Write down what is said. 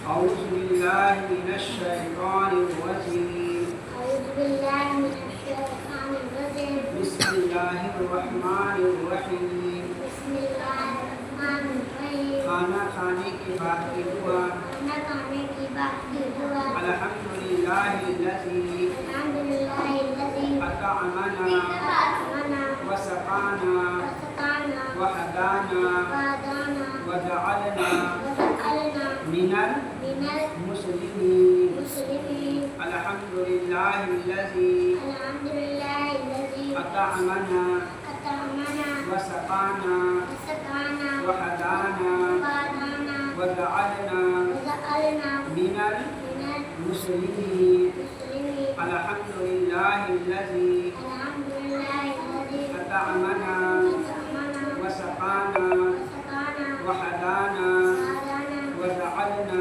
أعوذ بالله من الشيطان الرجيم. أعوذ بالله من الشيطان الرجيم. بسم الله الرحمن الرحيم. بسم الله الرحمن الرحيم. खाना खाने के बाद की दुआ। खाना खाने की बात की दुआ। अल्हम्दुलिल्लाहिल्लज़ी अल्हम्दुलिल्लाहिल्लज़ी अतअमना अतअमना वसक़ाना वसक़ाना वहदाना वहदाना वजअलना वजअलना मिनल मिनल मुस्लिमीन। मुस्लिमीन। अल्हम्दुलिल्लाहिल्लज़ी अल्हम्दुलिल्लाहिल्लज़ी अतअमना अतअमना वसक़ाना वसक़ाना वहदाना वहदाना वजअलना वजअलना मिनल मिनल मुस्लिमीन। मुस्लिमीन। अल्हम्दुलिल्लाहिल्लज़ी अल्हम्दुलिल्लाहिल्लज़ी अतअमना अतअमना वसक़ाना वसक़ाना वहदाना वहदाना वजअलना